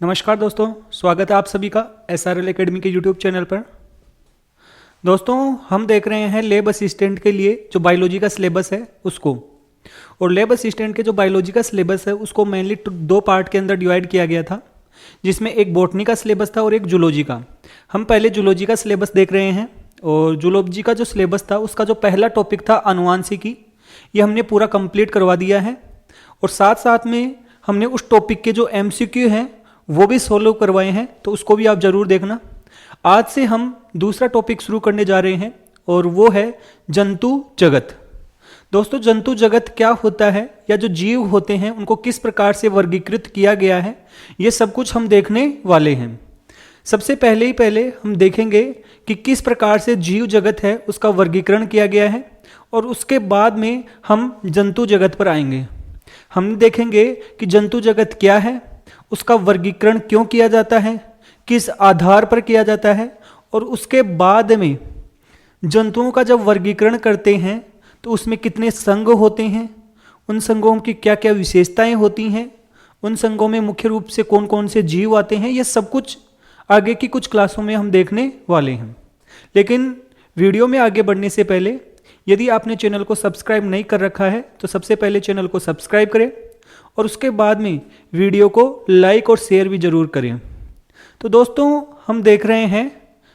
नमस्कार दोस्तों, स्वागत है आप सभी का SRL एकेडमी के यूट्यूब चैनल पर। दोस्तों, हम देख रहे हैं लैब असिस्टेंट के लिए जो बायोलॉजी का सिलेबस है उसको। और लैब असिस्टेंट के जो बायोलॉजी का सिलेबस है उसको मेनली दो पार्ट के अंदर डिवाइड किया गया था, जिसमें एक बॉटनी का सिलेबस था और एक जूलॉजी का। हम पहले जूलॉजी का सिलेबस देख रहे हैं और जूलॉजी का जो सिलेबस था उसका जो पहला टॉपिक था आनुवांशिकी, ये हमने पूरा कंप्लीट करवा दिया है। और साथ साथ में हमने उस टॉपिक के जो MCQ हैं वो भी सोल्व करवाए हैं, तो उसको भी आप जरूर देखना। आज से हम दूसरा टॉपिक शुरू करने जा रहे हैं और वो है जंतु जगत। दोस्तों, जंतु जगत क्या होता है या जो जीव होते हैं उनको किस प्रकार से वर्गीकृत किया गया है, ये सब कुछ हम देखने वाले हैं। सबसे पहले हम देखेंगे कि किस प्रकार से जीव जगत है उसका वर्गीकरण किया गया है, और उसके बाद में हम जंतु जगत पर आएंगे। हम देखेंगे कि जंतु जगत क्या है, उसका वर्गीकरण क्यों किया जाता है, किस आधार पर किया जाता है, और उसके बाद में जंतुओं का जब वर्गीकरण करते हैं तो उसमें कितने संघ होते हैं, उन संघों की क्या क्या विशेषताएं होती हैं, उन संघों में मुख्य रूप से कौन कौन से जीव आते हैं, ये सब कुछ आगे की कुछ क्लासों में हम देखने वाले हैं। लेकिन वीडियो में आगे बढ़ने से पहले यदि आपने चैनल को सब्सक्राइब नहीं कर रखा है तो सबसे पहले चैनल को सब्सक्राइब करें और उसके बाद में वीडियो को लाइक और शेयर भी जरूर करें। तो दोस्तों, हम देख रहे हैं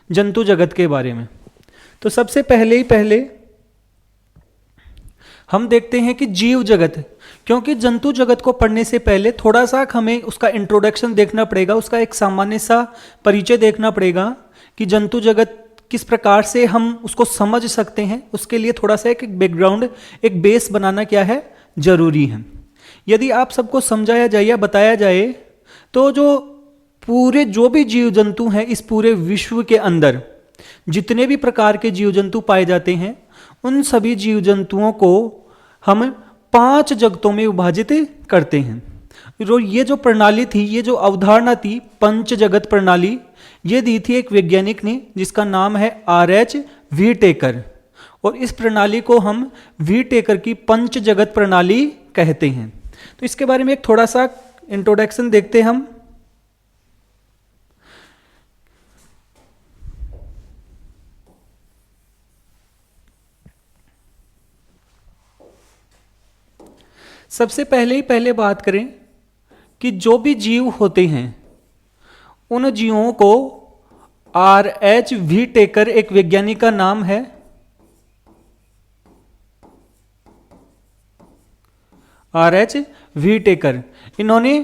जंतु जगत के बारे में। तो सबसे पहले हम देखते हैं कि जीव जगत, क्योंकि जंतु जगत को पढ़ने से पहले थोड़ा सा हमें उसका इंट्रोडक्शन देखना पड़ेगा, उसका एक सामान्य सा परिचय देखना पड़ेगा कि जंतु जगत किस प्रकार से हम उसको समझ सकते हैं। उसके लिए थोड़ा सा एक बैकग्राउंड, एक बेस बनाना क्या है, जरूरी है। यदि आप सबको समझाया जाए या बताया जाए तो जो भी जीव जंतु हैं इस पूरे विश्व के अंदर जितने भी प्रकार के जीव जंतु पाए जाते हैं उन सभी जीव जंतुओं को हम 5 जगतों में विभाजित करते हैं। ये जो प्रणाली थी, ये जो अवधारणा थी पंच जगत प्रणाली, ये दी थी एक वैज्ञानिक ने जिसका नाम है RH व्हीटेकर। और इस प्रणाली को हम व्हीटेकर की पंच जगत प्रणाली कहते हैं। तो इसके बारे में एक थोड़ा सा इंट्रोडक्शन देखते हैं हम। सबसे पहले बात करें कि जो भी जीव होते हैं उन जीवों को RH व्हीटेकर, एक वैज्ञानिक का नाम है, RH व्हीटेकर, इन्होंने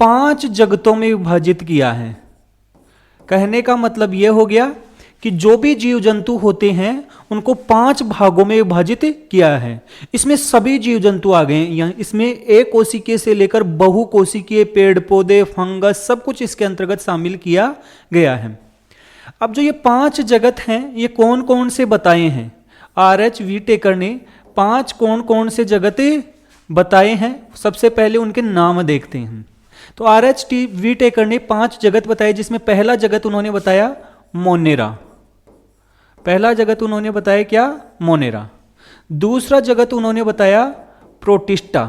5 जगतों में विभाजित किया है। कहने का मतलब यह हो गया कि जो भी जीव जंतु होते हैं उनको 5 भागों में विभाजित किया है। इसमें सभी जीव जंतु आ गए हैं। इसमें एक कोशिकीय से लेकर बहुकोशिकीय, पेड़ पौधे, फंगस, सब कुछ इसके अंतर्गत शामिल किया गया है। अब जो ये 5 जगत हैं ये कौन कौन से बताए हैं, RH व्हीटेकर ने 5 कौन कौन से जगत बताए हैं। सबसे पहले उनके नाम देखते हैं। तो RH व्हीटेकर ने 5 जगत बताए, जिसमें पहला जगत उन्होंने बताया मोनेरा। पहला जगत उन्होंने बताया क्या, मोनेरा। दूसरा जगत उन्होंने बताया प्रोटिस्टा।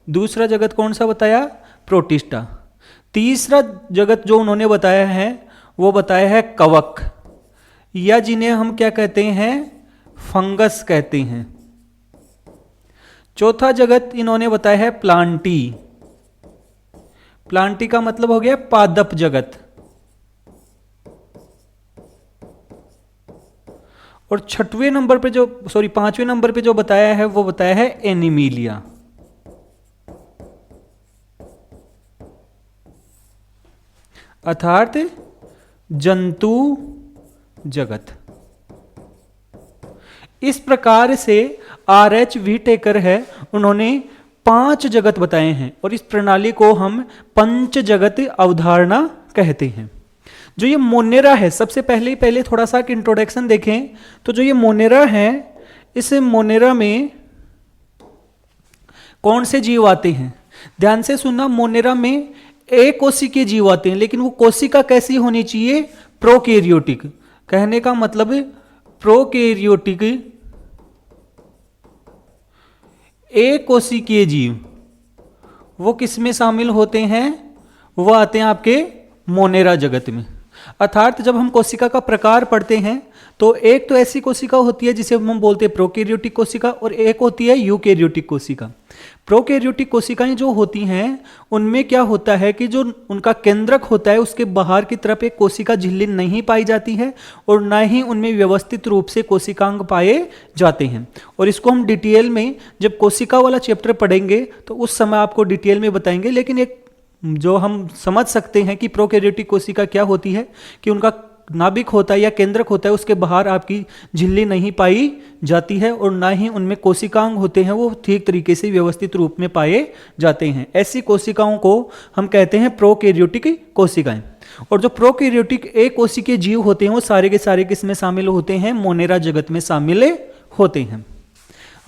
दूसरा जगत कौन सा बताया, प्रोटिस्टा। तीसरा जगत जो उन्होंने बताया है वो बताया है कवक, या जिन्हें हम क्या कहते हैं, फंगस कहते हैं। चौथा जगत इन्होंने बताया है प्लांटी। प्लांटी का मतलब हो गया पादप जगत। और 5वें नंबर पे जो बताया है वो बताया है एनिमीलिया। अर्थात जंतु जगत। इस प्रकार से RH व्हीटेकर है, उन्होंने 5 जगत बताए हैं और इस प्रणाली को हम पंच जगत अवधारणा कहते हैं। जो ये मोनेरा है, सबसे पहले थोड़ा सा इंट्रोडक्शन देखें तो जो ये मोनेरा है, इस मोनेरा में कौन से जीव आते हैं, ध्यान से सुनना। मोनेरा में एक कोशिकीय जीव आते हैं, लेकिन वो कोशिका कैसी होनी चाहिए, प्रोकैरियोटिक। कहने का मतलब प्रोकैरियोटिक एक कोशिकीय जीव वो किस में शामिल होते हैं, वो आते हैं आपके मोनेरा जगत में। अर्थात जब हम कोशिका का प्रकार पढ़ते हैं तो एक तो ऐसी कोशिका होती है जिसे हम बोलते हैं प्रोकैरियोटिक कोशिका, और एक होती है यूकैरियोटिक कोशिका। प्रोकैरियोटिक कोशिकाएं जो होती हैं उनमें क्या होता है कि जो उनका केंद्रक होता है उसके बाहर की तरफ एक कोशिका झिल्ली नहीं पाई जाती है और ना ही उनमें व्यवस्थित रूप से कोशिकांग पाए जाते हैं। और इसको हम डिटेल में जब कोशिका वाला चैप्टर पढ़ेंगे तो उस समय आपको डिटेल में बताएंगे, लेकिन एक जो हम समझ सकते हैं कि प्रोकैरियोटिक कोशिका क्या होती है कि उनका नाभिक होता है या केंद्रक होता है, उसके बाहर आपकी झिल्ली नहीं पाई जाती है और ना ही उनमें कोशिकांग होते हैं वो ठीक तरीके से व्यवस्थित रूप में पाए जाते हैं। ऐसी कोशिकाओं को हम कहते हैं प्रोकैरियोटिक कोशिकाएं। और जो प्रोकैरियोटिक एक कोशिकीय जीव होते हैं वो सारे के सारे किसमें शामिल होते हैं? मोनेरा जगत में शामिल होते हैं।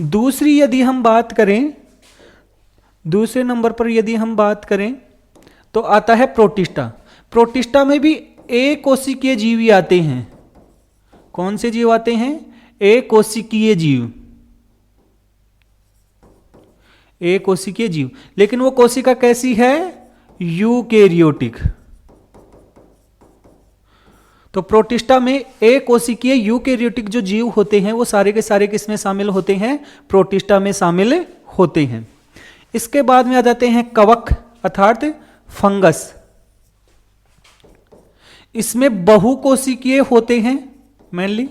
दूसरी यदि हम बात करें, दूसरे नंबर पर यदि हम बात करें तो आता है प्रोटिस्टा। प्रोटिस्टा में भी एक कोशिकीय जीव ही आते हैं। कौन से जीव आते हैं? एक कोशिकीय जीव, एक कोशिकीय जीव। लेकिन वो कोशिका कैसी है? यूकैरियोटिक। तो प्रोटिस्टा में एक कोशिकीय यूकैरियोटिक जो जीव होते हैं वो सारे के सारे किसमें शामिल होते हैं? प्रोटिस्टा में शामिल होते हैं। इसके बाद में आ जाते हैं कवक अर्थात फंगस। इसमें बहुकोशिकीय होते हैं, मेनली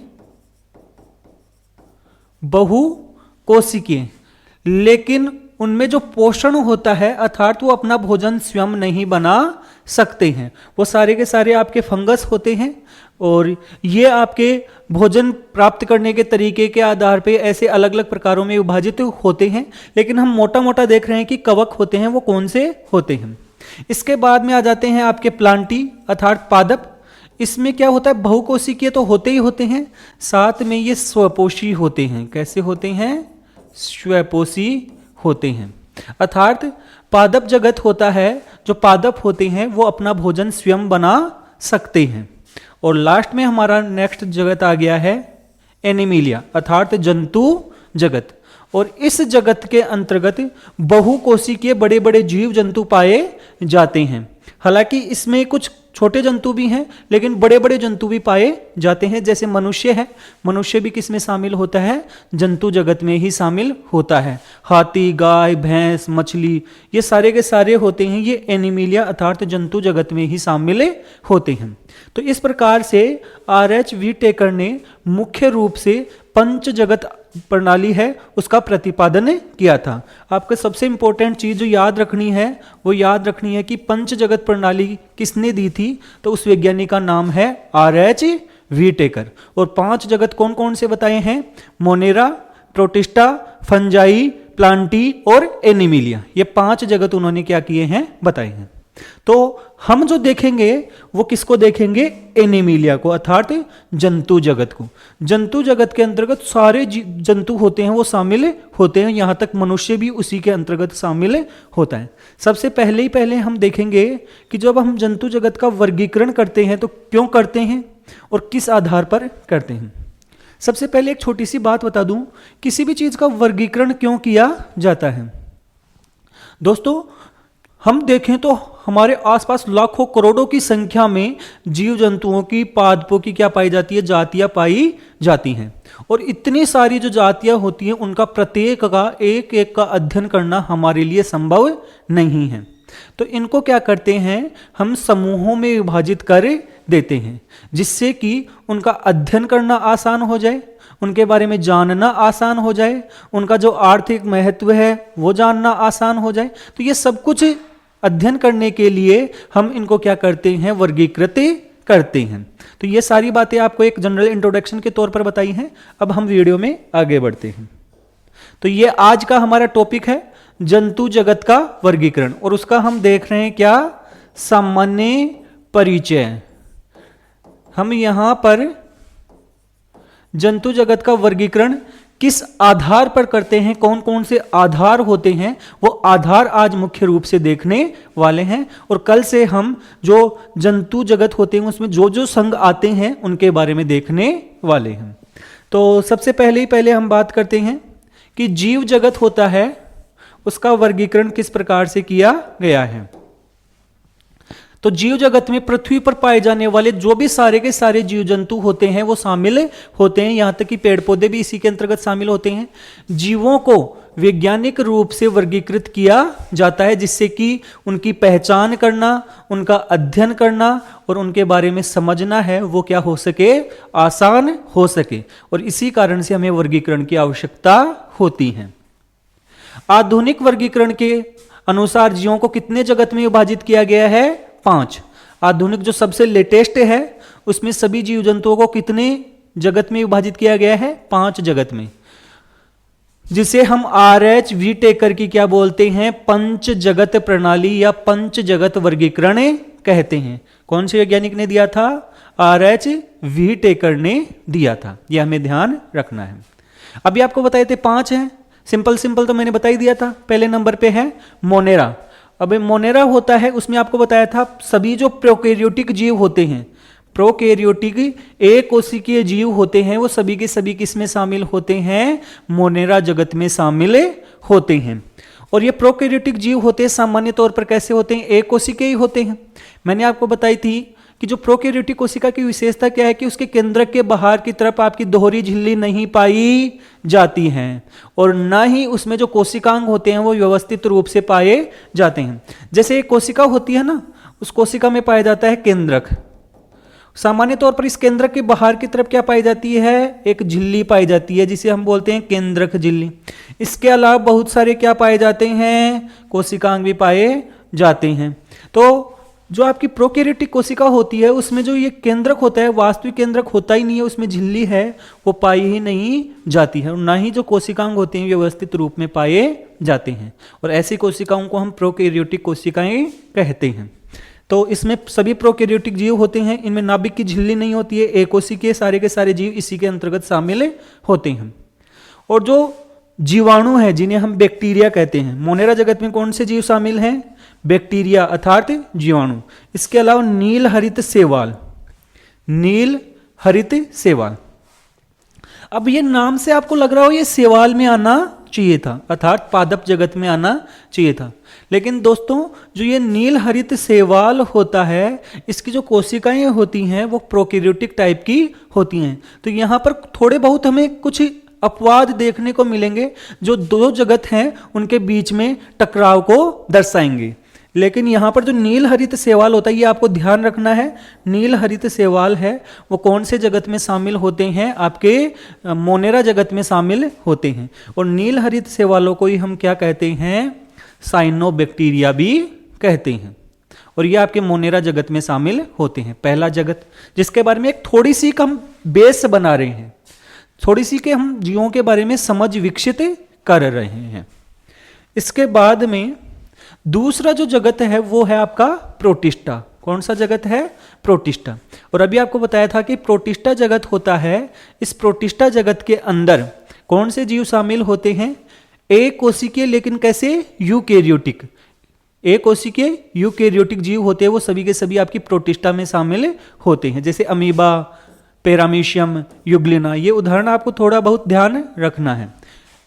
बहुकोशिकीय, लेकिन उनमें जो पोषण होता है अर्थात वो अपना भोजन स्वयं नहीं बना सकते हैं। वो सारे के सारे आपके फंगस होते हैं और ये आपके भोजन प्राप्त करने के तरीके के आधार पे ऐसे अलग अलग प्रकारों में विभाजित होते हैं, लेकिन हम मोटा मोटा देख रहे हैं कि कवक होते हैं वो कौन से होते हैं। इसके बाद में आ जाते हैं आपके प्लांटी अर्थात पादप। इसमें क्या होता है? बहुकोशिकीय तो होते ही होते हैं, साथ में ये स्वपोषी होते हैं। कैसे होते हैं? स्वपोषी होते हैं। अर्थात पादप जगत होता है, जो पादप होते हैं वो अपना भोजन स्वयं बना सकते हैं। और लास्ट में हमारा नेक्स्ट जगत आ गया है एनिमिलिया अर्थात जंतु जगत। और इस जगत के अंतर्गत बहुकोशिकीय बड़े बड़े जीव जंतु पाए जाते हैं। हालांकि इसमें कुछ छोटे जंतु भी हैं लेकिन बड़े बड़े जंतु भी पाए जाते हैं। जैसे मनुष्य है, मनुष्य भी किस में शामिल होता है? जंतु जगत में ही शामिल होता है। हाथी, गाय, भैंस, मछली, ये सारे के सारे होते हैं ये एनिमिलिया अर्थात जंतु जगत में ही शामिल होते हैं। तो इस प्रकार से R.H. व्हीटेकर ने मुख्य रूप से पंच जगत प्रणाली है उसका प्रतिपादन किया था। आपको सबसे इंपॉर्टेंट चीज जो याद रखनी है वो याद रखनी है कि पंच जगत प्रणाली किसने दी थी? तो उस वैज्ञानिक का नाम है R.H. व्हीटेकर। और पांच जगत कौन कौन से बताए हैं? मोनेरा, प्रोटिस्टा, फंजाई, प्लांटी और एनिमिलिया। ये पांच जगत उन्होंने क्या किए हैं? बताए हैं। तो हम जो देखेंगे वो किसको देखेंगे? एनिमिलिया को अर्थात जंतु जगत को। जंतु जगत के अंतर्गत सारे जंतु होते हैं वो शामिल होते हैं, यहां तक मनुष्य भी उसी के अंतर्गत शामिल होता है। सबसे पहले हम देखेंगे कि जब हम जंतु जगत का वर्गीकरण करते हैं तो क्यों करते हैं और किस आधार पर करते हैं। सबसे पहले एक छोटी सी बात बता दूं, किसी भी चीज का वर्गीकरण क्यों किया जाता है। दोस्तों हम देखें तो हमारे आसपास लाखों करोड़ों की संख्या में जीव जंतुओं की, पादपों की क्या पाई जाती है? जातियां पाई जाती हैं। और इतनी सारी जो जातियां होती हैं उनका प्रत्येक का एक एक का अध्ययन करना हमारे लिए संभव नहीं है। तो इनको क्या करते हैं? हम समूहों में विभाजित कर देते हैं जिससे कि उनका अध्ययन करना आसान हो जाए, उनके बारे में जानना आसान हो जाए, उनका जो आर्थिक महत्व है वो जानना आसान हो जाए। तो ये सब कुछ अध्ययन करने के लिए हम इनको क्या करते हैं? वर्गीकृत करते हैं। तो ये सारी बातें आपको एक जनरल इंट्रोडक्शन के तौर पर बताई हैं। अब हम वीडियो में आगे बढ़ते हैं। तो ये आज का हमारा टॉपिक है जंतु जगत का वर्गीकरण, और उसका हम देख रहे हैं क्या? सामान्य परिचय। हम यहां पर जंतु जगत का वर्गीकरण किस आधार पर करते हैं, कौन कौन से आधार होते हैं, वो आधार आज मुख्य रूप से देखने वाले हैं। और कल से हम जो जंतु जगत होते हैं उसमें जो जो संघ आते हैं उनके बारे में देखने वाले हैं। तो सबसे पहले हम बात करते हैं कि जीव जगत होता है उसका वर्गीकरण किस प्रकार से किया गया है। तो जीव जगत में पृथ्वी पर पाए जाने वाले जो भी सारे के सारे जीव जंतु होते हैं वो शामिल होते हैं, यहां तक कि पेड़ पौधे भी इसी के अंतर्गत शामिल होते हैं। जीवों को वैज्ञानिक रूप से वर्गीकृत किया जाता है जिससे कि उनकी पहचान करना, उनका अध्ययन करना और उनके बारे में समझना है वो क्या हो सके, आसान हो सके, और इसी कारण से हमें वर्गीकरण की आवश्यकता होती है। आधुनिक वर्गीकरण के अनुसार जीवों को कितने जगत में विभाजित किया गया है? 5। आधुनिक जो सबसे लेटेस्ट है उसमें सभी जीव जंतुओं को कितने जगत में विभाजित किया गया है? 5 जगत में, जिसे हम RH व्हिटेकर की क्या बोलते हैं? पंच जगत प्रणाली या पंच जगत वर्गीकरण कहते हैं। कौन से वैज्ञानिक ने दिया था? RH व्हिटेकर ने दिया था, यह हमें ध्यान रखना है। अभी आपको बताए थे 5 हैं, सिंपल सिंपल तो मैंने बता ही दिया था। पहले नंबर पे है मोनेरा। अब मोनेरा होता है, उसमें आपको बताया था सभी जो प्रोकैरियोटिक जीव होते हैं, प्रोकैरियोटिक एक कोशिकीय जीव होते हैं, वो सभी के सभी किसमें शामिल होते हैं? मोनेरा जगत में शामिल होते हैं। और ये प्रोकैरियोटिक जीव होते हैं सामान्य तौर पर कैसे होते हैं? एक कोशिकीय ही होते हैं। मैंने आपको बताई थी कि जो प्रोकैरियोटिक कोशिका की विशेषता क्या है कि उसके केंद्रक के बाहर की तरफ आपकी दोहरी झिल्ली नहीं पाई जाती है, और न ही उसमें जो कोशिकांग होते हैं वो व्यवस्थित रूप से पाए जाते हैं। जैसे एक कोशिका होती है ना, उस कोशिका में पाया जाता है केंद्रक। सामान्य तौर पर इस केंद्रक के बाहर की तरफ क्या पाई जाती है? एक झिल्ली पाई जाती है जिसे हम बोलते हैं केंद्रक झिल्ली। इसके अलावा बहुत सारे क्या पाए जाते हैं? कोशिकांग भी पाए जाते हैं। तो जो आपकी प्रोकैरियोटिक कोशिका होती है उसमें जो ये केंद्रक होता है वास्तविक केंद्रक होता ही नहीं है, उसमें झिल्ली है वो पाई ही नहीं जाती है, और ना ही जो कोशिकांग होते हैं व्यवस्थित रूप में पाए जाते हैं, और ऐसी कोशिकाओं को हम प्रोकैरियोटिक कोशिकाएं कहते हैं। तो इसमें सभी प्रोकैरियोटिक जीव होते हैं, इनमें नाभिक की झिल्ली नहीं होती है, एक कोशिकीय सारे के सारे जीव इसी के अंतर्गत शामिल होते हैं। और जो जीवाणु है जिन्हें हम बैक्टीरिया कहते हैं, मोनेरा जगत में कौन से जीव शामिल हैं? बैक्टीरिया अर्थात जीवाणु। इसके अलावा नील हरित शैवाल, नील हरित शैवाल। अब ये नाम से आपको लग रहा हो ये शैवाल में आना चाहिए था, अर्थात पादप जगत में आना चाहिए था, लेकिन दोस्तों जो ये नील हरित शैवाल होता है इसकी जो कोशिकाएं होती हैं वो प्रोकैरियोटिक टाइप की होती हैं। तो यहाँ पर थोड़े बहुत हमें कुछ अपवाद देखने को मिलेंगे जो दो जगत हैं उनके बीच में टकराव को दर्शाएंगे, लेकिन यहाँ पर जो नील हरित शैवाल होता है ये आपको ध्यान रखना है। नील हरित शैवाल है वो कौन से जगत में शामिल होते हैं? आपके मोनेरा जगत में शामिल होते हैं, और नील हरित शैवालों को ही हम क्या कहते हैं? साइनोबैक्टीरिया भी कहते हैं, और ये आपके मोनेरा जगत में शामिल होते हैं। पहला जगत जिसके बारे में एक थोड़ी सी हम बेस बना रहे हैं, थोड़ी सी के हम जीवों के बारे में समझ विकसित कर रहे हैं। इसके बाद में दूसरा जो जगत है वो है आपका प्रोटिस्टा। कौन सा जगत है? प्रोटिस्टा। और अभी आपको बताया था कि प्रोटिस्टा जगत होता है, इस प्रोटिस्टा जगत के अंदर कौन से जीव शामिल होते हैं? एक कोशिकीय लेकिन कैसे? यूकैरियोटिक। एक कोशिकीय यूकैरियोटिक जीव होते हैं, वो सभी के सभी आपकी प्रोटिस्टा में शामिल होते हैं, जैसे अमीबा, पैरामीशियम, युग्लिना। ये उदाहरण आपको थोड़ा बहुत ध्यान रखना है।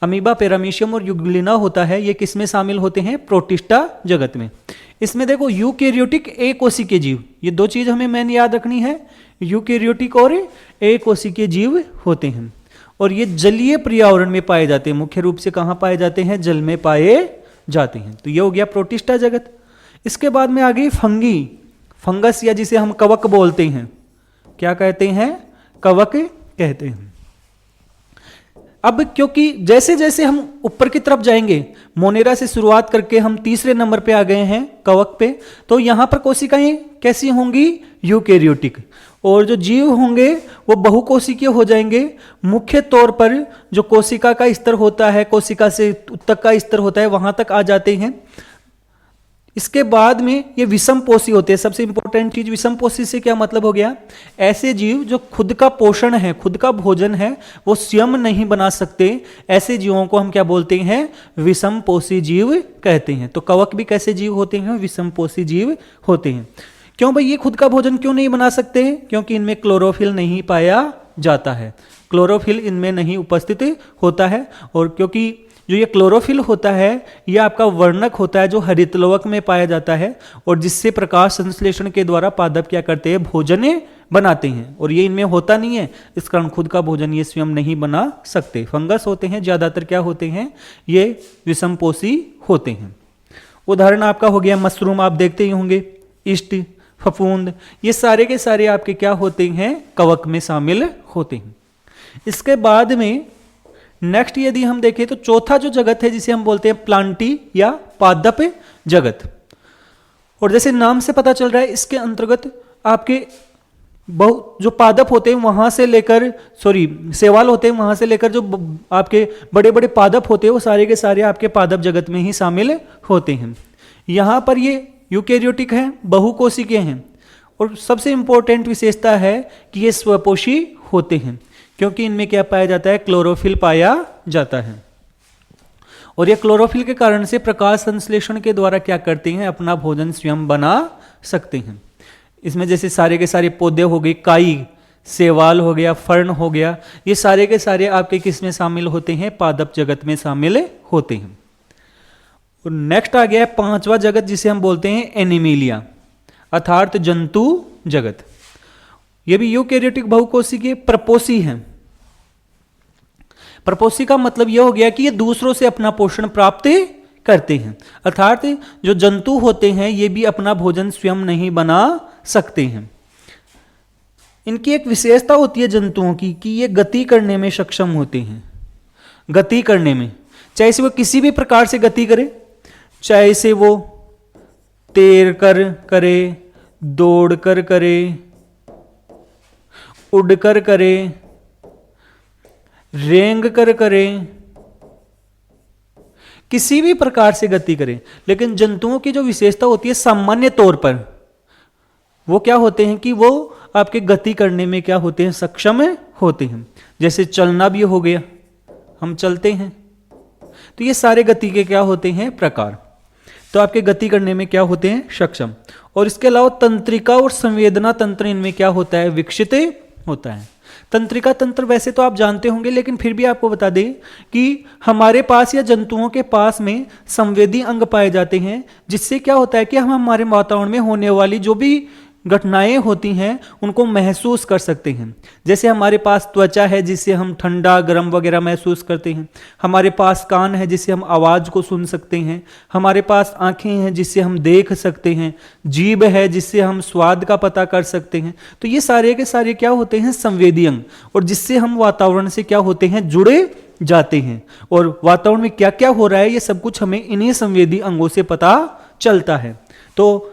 अमीबा, पैरामीशियम और युग्लिना होता है, ये किस में शामिल होते हैं? प्रोटिस्टा जगत में। इसमें देखो यूकैरियोटिक एक कोशिकीय जीव, ये दो चीज हमें मैंने याद रखनी है, यूकैरियोटिक और एक कोशिकीय जीव होते हैं, और ये जलीय पर्यावरण में पाए जाते हैं। मुख्य रूप से कहाँ पाए जाते हैं? जल में पाए जाते हैं। तो ये हो गया प्रोटिस्टा जगत। इसके बाद में आ गई फंगी, फंगस, या जिसे हम कवक बोलते हैं। क्या कहते हैं? कवक कहते हैं। अब क्योंकि जैसे जैसे हम ऊपर की तरफ जाएंगे, मोनेरा से शुरुआत करके हम तीसरे नंबर पे आ गए हैं कवक पे, तो यहां पर कोशिकाएं कैसी होंगी? यूकैरियोटिक। और जो जीव होंगे वो बहुकोशिकीय हो जाएंगे। मुख्य तौर पर जो कोशिका का स्तर होता है, कोशिका से तक का स्तर होता है, वहां तक आ जाते हैं। इसके बाद में ये विषमपोषी होते हैं। सबसे इंपॉर्टेंट चीज, विषमपोषी से क्या मतलब हो गया? ऐसे जीव जो खुद का पोषण है, खुद का भोजन है, वो स्वयं नहीं बना सकते, ऐसे जीवों को हम क्या बोलते हैं? विषमपोषी जीव कहते हैं। तो कवक भी कैसे जीव होते हैं? विषमपोषी जीव होते हैं। क्यों भाई ये खुद का भोजन क्यों नहीं बना सकते? क्योंकि इनमें क्लोरोफिल नहीं पाया जाता है, क्लोरोफिल इनमें नहीं उपस्थित होता है, और क्योंकि जो ये क्लोरोफिल होता है ये आपका वर्णक होता है जो हरितलवक में पाया जाता है और जिससे प्रकाश संश्लेषण के द्वारा पादप क्या करते हैं, भोजन बनाते हैं। और ये इनमें होता नहीं है, इस कारण खुद का भोजन ये स्वयं नहीं बना सकते। फंगस होते हैं ज्यादातर क्या होते हैं, ये विषमपोषी होते हैं। उदाहरण आपका हो गया मशरूम, आप देखते ही होंगे, ईस्ट, फफूंद, ये सारे के सारे आपके क्या होते हैं, कवक में शामिल होते हैं। इसके बाद में नेक्स्ट यदि हम देखें तो चौथा जो जगत है जिसे हम बोलते हैं प्लांटी या पादप जगत। और जैसे नाम से पता चल रहा है इसके अंतर्गत आपके जो पादप होते हैं वहां से लेकर शैवाल होते हैं वहां से लेकर जो आपके बड़े बड़े पादप होते हैं वो सारे के सारे आपके पादप जगत में ही शामिल होते हैं। यहां पर ये यूकेरियोटिक हैं, बहुकोशिकीय हैं और सबसे इंपॉर्टेंट विशेषता है कि ये स्वपोषी होते हैं क्योंकि इनमें क्या पाया जाता है, क्लोरोफिल पाया जाता है। और ये क्लोरोफिल के कारण से प्रकाश संश्लेषण के द्वारा क्या करते हैं, अपना भोजन स्वयं बना सकते हैं। इसमें जैसे सारे के सारे पौधे हो गए, काई, शैवाल हो गया, फर्न हो गया, ये सारे के सारे आपके किस में शामिल होते हैं, पादप जगत में शामिल होते हैं। और नेक्स्ट आ गया है पांचवा जगत जिसे हम बोलते हैं एनिमेलिया अर्थात जंतु जगत। ये भी यूकेरियोटिक बहुकोशिकीय प्रपोषी हैं। प्रपोषी का मतलब यह हो गया कि ये दूसरों से अपना पोषण प्राप्त करते हैं, अर्थात जो जंतु होते हैं ये भी अपना भोजन स्वयं नहीं बना सकते हैं। इनकी एक विशेषता होती है जंतुओं की कि ये गति करने में सक्षम होते हैं। गति करने में, चाहे से वो किसी भी प्रकार से गति करे, चाहे से वो तैर कर करे, दौड़ कर करे, उड़कर करे, रेंग कर करे, किसी भी प्रकार से गति करे। लेकिन जंतुओं की जो विशेषता होती है सामान्य तौर पर वो क्या होते हैं कि वो आपके गति करने में क्या होते हैं, सक्षम होते हैं। जैसे चलना भी हो गया, हम चलते हैं, तो ये सारे गति के क्या होते हैं, प्रकार। तो आपके गति करने में क्या होते हैं, सक्षम। और इसके अलावा तंत्रिका और संवेदना तंत्र इनमें क्या होता है, विकसित होता है। तंत्रिका तंत्र वैसे तो आप जानते होंगे लेकिन फिर भी आपको बता दें कि हमारे पास या जंतुओं के पास में संवेदी अंग पाए जाते हैं जिससे क्या होता है कि हम हमारे वातावरण में होने वाली जो भी घटनाएं होती हैं उनको महसूस कर सकते हैं। जैसे हमारे पास त्वचा है जिससे हम ठंडा गर्म वगैरह महसूस करते हैं, हमारे पास कान है जिससे हम आवाज़ को सुन सकते हैं, हमारे पास आंखें हैं जिससे हम देख सकते हैं, जीभ है जिससे हम स्वाद का पता कर सकते हैं। तो ये सारे के सारे क्या होते हैं, संवेदी अंग, और जिससे हम वातावरण से क्या होते हैं, जुड़े जाते हैं। और वातावरण में क्या क्या हो रहा है ये सब कुछ हमें इन्हीं संवेदी अंगों से पता चलता है। तो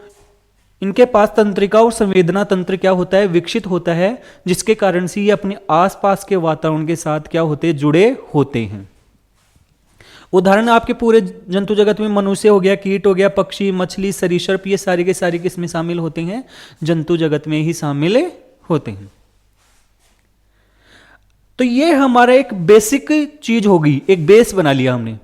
इनके पास तंत्रिका और संवेदना तंत्र क्या होता है, विकसित होता है, जिसके कारण से ये अपने आसपास के वातावरण के साथ क्या होते हैं, जुड़े होते हैं। उदाहरण आपके पूरे जंतु जगत में मनुष्य हो गया, कीट हो गया, पक्षी, मछली, सरीसृप, ये सारे के सारे किसमें शामिल होते हैं, जंतु जगत में ही शामिल होते हैं। तो ये हमारा एक बेसिक चीज होगी, एक बेस बना लिया हमने,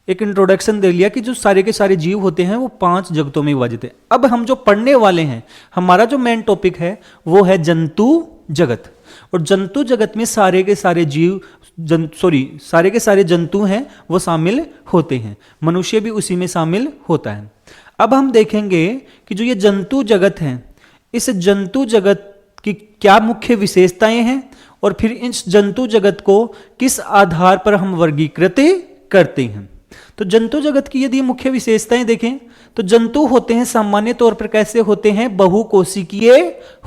एक इंट्रोडक्शन दे लिया कि जो सारे के सारे जीव होते हैं वो 5 जगतों में विभाजित है। अब हम जो पढ़ने वाले हैं, हमारा जो मेन टॉपिक है वो है जंतु जगत। और जंतु जगत में सारे के सारे जीव सारे के सारे जंतु हैं वो शामिल होते हैं, मनुष्य भी उसी में शामिल होता है। अब हम देखेंगे कि जो ये जंतु जगत है, इस जंतु जगत की क्या मुख्य विशेषताएं हैं और फिर इस जंतु जगत को किस आधार पर हम वर्गीकृत करते हैं। तो जंतु जगत की यदि मुख्य विशेषताएं देखें तो जंतु होते हैं सामान्य तौर पर कैसे होते हैं, बहुकोशिकीय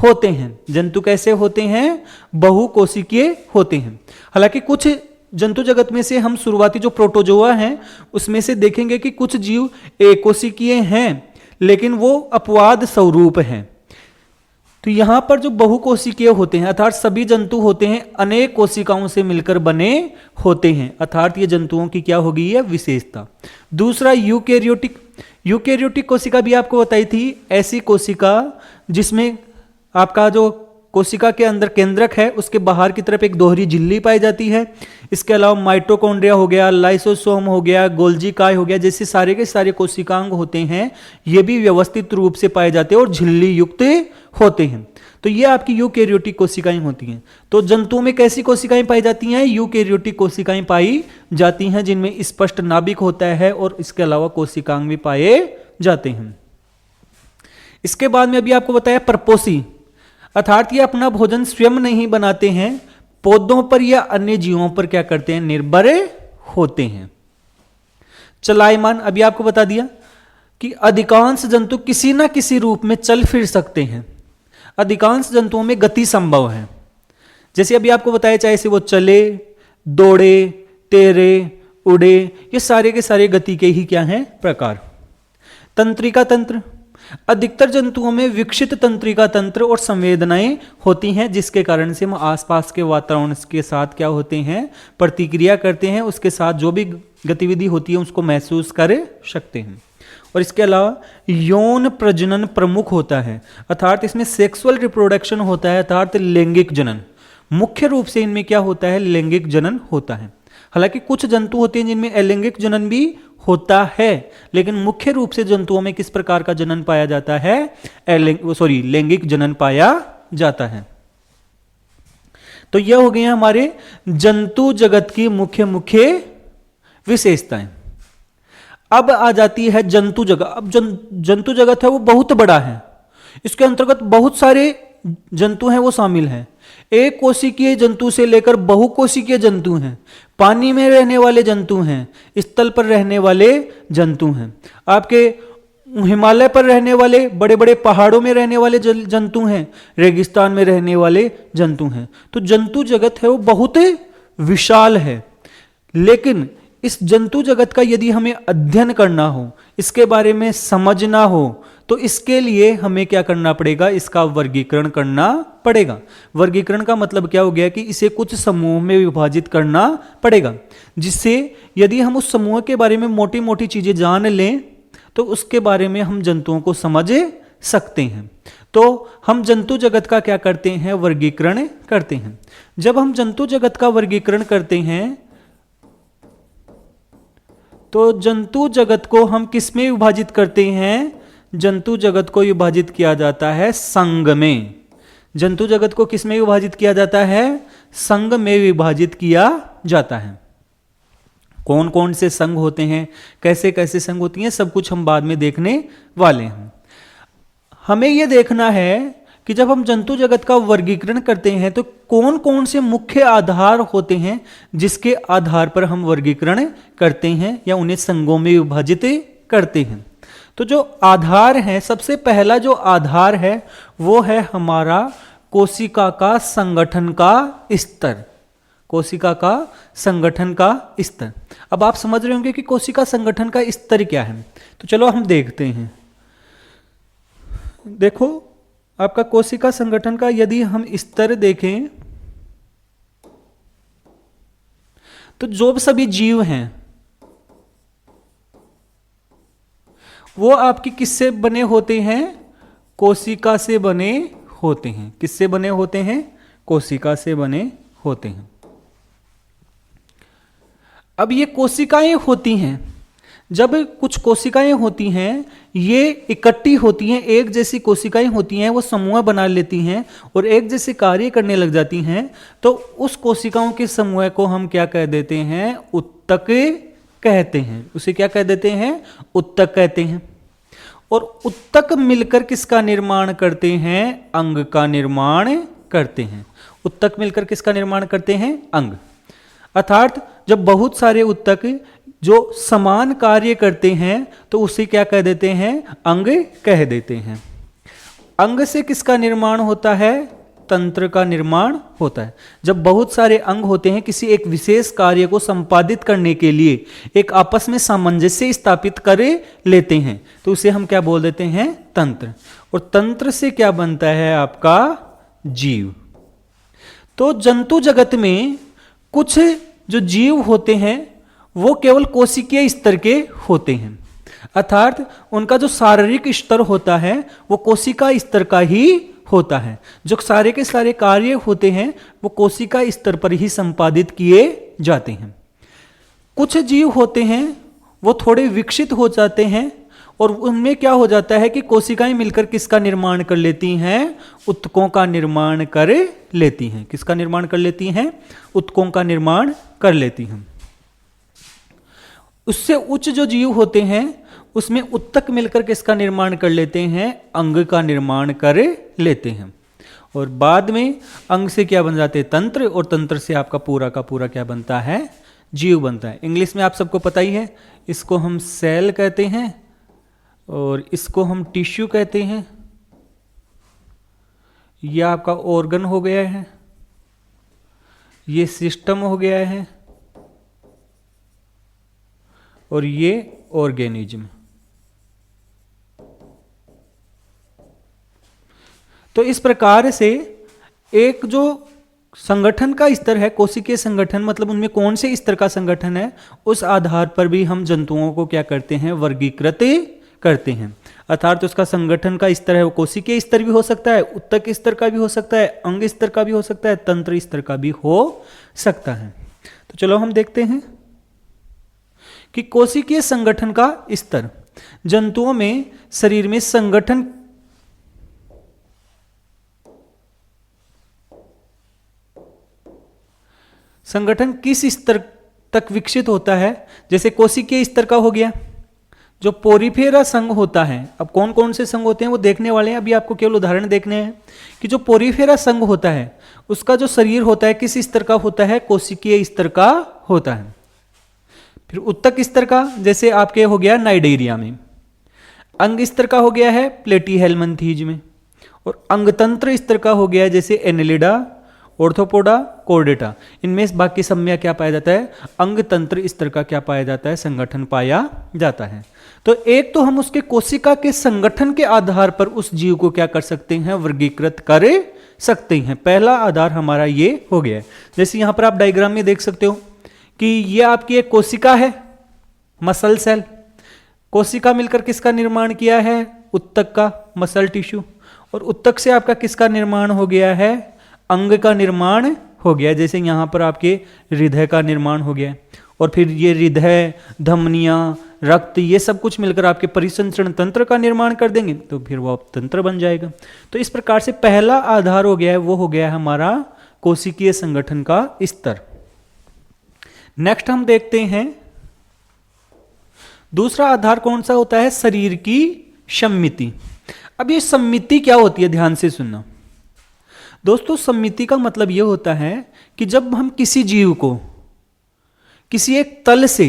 होते हैं। जंतु कैसे होते हैं, बहुकोशिकीय होते हैं। हालांकि कुछ जंतु जगत में से हम शुरुआती जो प्रोटोजोआ हैं उसमें से देखेंगे कि कुछ जीव एकोशिकीय हैं लेकिन वो अपवाद स्वरूप हैं। तो यहां पर जो बहुकोशिकीय होते हैं अर्थात सभी जंतु होते हैं अनेक कोशिकाओं से मिलकर बने होते हैं, अर्थात ये जंतुओं की क्या होगी, यह विशेषता। दूसरा यूकेरियोटिक, यूकेरियोटिक कोशिका भी आपको बताई थी, ऐसी कोशिका जिसमें आपका जो कोशिका के अंदर केंद्रक है उसके बाहर की तरफ एक दोहरी झिल्ली पाई जाती है। इसके अलावा माइटोकॉन्ड्रिया हो गया, लाइसोसोम हो गया, गोल्जी काय हो गया, जैसे सारे के सारे कोशिकांग होते हैं ये भी व्यवस्थित रूप से पाए जाते हैं और झिल्ली युक्त होते हैं। तो ये आपकी यूकेरियोटिक कोशिकाएं होती हैं। तो जंतुओं में कैसी कोशिकाएं पाई जाती हैं? यूकेरियोटिक कोशिकाएं पाई जाती हैं, जिनमें स्पष्ट नाभिक होता है और इसके अलावा कोशिकांग भी पाए जाते हैं। इसके बाद में अभी आपको बताया परपोषी, अर्थात ये अपना भोजन स्वयं नहीं बनाते हैं, पौधों पर या अन्य जीवों पर क्या करते हैं? निर्भर होते हैं। चलायमान, अभी आपको बता दिया कि अधिकांश जंतु किसी ना किसी रूप में चल फिर सकते हैं। अधिकांश जंतुओं में गति संभव है, जैसे अभी आपको बताया, चाहे से वो चले, दौड़े, तैरे, उड़े, ये सारे के सारे गति के ही क्या हैं? प्रकार। तंत्रिका तंत्र, अधिकतर जंतुओं में विकसित तंत्रिका तंत्र और संवेदनाएं होती हैं, जिसके कारण से हम आसपास के वातावरण के साथ क्या होते हैं? प्रतिक्रिया करते हैं, उसके साथ जो भी गतिविधि होती है उसको महसूस कर सकते हैं। और इसके अलावा यौन प्रजनन प्रमुख होता है, अर्थात इसमें सेक्सुअल रिप्रोडक्शन होता है, अर्थात लैंगिक जनन। मुख्य रूप से इनमें क्या होता है? लैंगिक जनन होता है। हालांकि कुछ जंतु होते हैं जिनमें अलैंगिक जनन भी होता है, लेकिन मुख्य रूप से जंतुओं में किस प्रकार का जनन पाया जाता है? लैंगिक जनन पाया जाता है। तो यह हो गए हमारे जंतु जगत की मुख्य मुख्य विशेषताएं। अब आ जाती है जंतु जगत। अब जंतु जगत है वो बहुत बड़ा है, इसके अंतर्गत बहुत सारे जंतु हैं वो शामिल हैं। एक कोशिकीय जंतु से लेकर बहुकोशिकीय जंतु हैं, पानी में रहने वाले जंतु हैं, स्थल पर रहने वाले जंतु हैं, आपके हिमालय पर रहने वाले, बड़े बड़े पहाड़ों में रहने वाले जंतु हैं, रेगिस्तान में रहने वाले जंतु हैं। तो जंतु जगत है वो बहुत विशाल है। लेकिन इस जंतु जगत का यदि हमें अध्ययन करना हो, इसके बारे में समझना हो, तो इसके लिए हमें क्या करना पड़ेगा? इसका वर्गीकरण करना पड़ेगा। वर्गीकरण का मतलब क्या हो गया कि इसे कुछ समूह में विभाजित करना पड़ेगा, जिससे यदि हम उस समूह के बारे में मोटी मोटी चीजें जान लें तो उसके बारे में हम जंतुओं को समझ सकते हैं। तो हम जंतु जगत का क्या करते हैं? वर्गीकरण करते हैं। जब हम जंतु जगत का वर्गीकरण करते हैं तो जंतु जगत को हम किस में विभाजित करते हैं? जंतु जगत को विभाजित किया जाता है संघ में। जंतु जगत को किस में विभाजित किया जाता है? संघ में विभाजित किया जाता है। कौन कौन से संघ होते हैं, कैसे कैसे संघ होती हैं, सब कुछ हम बाद में देखने वाले हैं। हमें यह देखना है कि जब हम जंतु जगत का वर्गीकरण करते हैं तो कौन कौन से मुख्य आधार होते हैं जिसके आधार पर हम वर्गीकरण करते हैं या उन्हें संघों में विभाजित करते हैं। तो जो आधार है, सबसे पहला जो आधार है वो है हमारा कोशिका का संगठन का स्तर। कोशिका का संगठन का स्तर। अब आप समझ रहे होंगे कि कोशिका संगठन का स्तर क्या है, तो चलो हम देखते हैं। देखो, आपका कोशिका संगठन का यदि हम स्तर देखें तो जो सभी जीव हैं वो आपकी किससे बने होते हैं? कोशिका से बने होते हैं। किससे बने होते हैं? कोशिका से बने होते हैं। अब ये कोशिकाएं होती हैं, जब कुछ कोशिकाएं होती हैं ये इकट्ठी होती हैं, एक जैसी कोशिकाएं होती हैं, वो समूह बना लेती हैं और एक जैसे कार्य करने लग जाती हैं, तो उस कोशिकाओं के समूह को हम क्या कह देते हैं? उत्तक कहते हैं। उसे क्या कह देते हैं? उत्तक कहते हैं। और उत्तक मिलकर किसका निर्माण करते हैं? अंग का निर्माण करते हैं। उत्तक मिलकर किसका निर्माण करते हैं? अंग। अर्थात जब बहुत सारे उत्तक जो समान कार्य करते हैं तो उसे क्या कह देते हैं? अंग कह देते हैं। अंग से किसका निर्माण होता है? तंत्र का निर्माण होता है। जब बहुत सारे अंग होते हैं किसी एक विशेष कार्य को संपादित करने के लिए, एक आपस में सामंजस्य स्थापित कर लेते हैं, तो उसे हम क्या बोल देते हैं? तंत्र। और तंत्र से क्या बनता है? आपका जीव। तो जंतु जगत में कुछ जो जीव होते हैं वो केवल कोशिकीय स्तर के होते हैं, अर्थात उनका जो शारीरिक स्तर होता है वो कोशिका स्तर का ही होता है। जो सारे के सारे कार्य होते हैं वो कोशिका स्तर पर ही संपादित किए जाते हैं। कुछ जीव होते हैं वो थोड़े विकसित हो जाते हैं और उनमें क्या हो जाता है कि कोशिकाएं मिलकर किसका निर्माण कर लेती हैं, उत्तकों का निर्माण कर लेती हैं। किसका निर्माण कर लेती हैं, उत्तकों का निर्माण कर लेती हैं। उससे उच्च जो जीव होते हैं उसमें उत्तक मिलकर किसका निर्माण कर लेते हैं, अंग का निर्माण कर लेते हैं। और बाद में अंग से क्या बन जाते हैं, तंत्र, और तंत्र से आपका पूरा का पूरा क्या बनता है, जीव बनता है। इंग्लिश में आप सबको पता ही है, इसको हम सेल कहते हैं और इसको हम टिश्यू कहते हैं। यह आपका ऑर्गन हो गया है, ये सिस्टम हो गया है और ये ऑर्गेनिज्म। तो इस प्रकार से एक जो संगठन का स्तर है, कोशिकीय संगठन, मतलब उनमें कौन से स्तर का संगठन है, उस आधार पर भी हम जंतुओं को क्या करते हैं, वर्गीकृत करते हैं। अर्थात उसका संगठन का स्तर है वो कोशिकीय स्तर भी हो सकता है, उत्तक स्तर का भी हो सकता है, अंग स्तर का भी हो सकता है, तंत्र स्तर का भी हो सकता है। तो चलो हम देखते हैं कि कोशिकीय संगठन का स्तर। जंतुओं में शरीर में संगठन किस स्तर तक विकसित होता है। जैसे कोशिकीय स्तर का हो गया, जो पोरीफेरा संघ होता है। अब कौन कौन से संघ होते हैं वो देखने वाले हैं, अभी आपको केवल उदाहरण देखने हैं कि जो पोरीफेरा संघ होता है उसका जो शरीर होता है किस स्तर का होता है, कोशिकीय स्तर का होता है। फिर उत्तक स्तर का, जैसे आपके हो गया नाइडेरिया में। अंग स्तर का हो गया है प्लेटीहेल्मिन्थीज में। और अंगतंत्र स्तर का हो गया जैसे एनेलिडा, ऑर्थोपोडा, कोर्डेटा। इनमें बाकी सब में क्या पाया जाता है, अंग तंत्र स्तर का क्या पाया जाता है, संगठन पाया जाता है। तो एक तो हम उसके कोशिका के संगठन के आधार पर उस जीव को क्या कर सकते हैं, वर्गीकृत कर सकते हैं। पहला आधार हमारा ये हो गया है। जैसे यहां पर आप डायग्राम में देख सकते हो कि ये आपकी एक कोशिका है, मसल सेल। कोशिका मिलकर किसका निर्माण किया है, उत्तक का, मसल टिश्यू। और उत्तक से आपका किसका निर्माण हो गया है, अंग का निर्माण हो गया। जैसे यहां पर आपके हृदय का निर्माण हो गया, और फिर ये हृदय, धमनियां, रक्त, ये सब कुछ मिलकर आपके परिसंचरण तंत्र का निर्माण कर देंगे, तो फिर वो तंत्र बन जाएगा। तो इस प्रकार से पहला आधार हो गया है, वो हो गया है हमारा कोशिकीय संगठन का स्तर। नेक्स्ट हम देखते हैं दूसरा आधार कौन सा होता है, शरीर की सम्मिति। अब ये सम्मिति क्या होती है, ध्यान से सुनना दोस्तों। सम्मिति का मतलब यह होता है कि जब हम किसी जीव को किसी एक तल से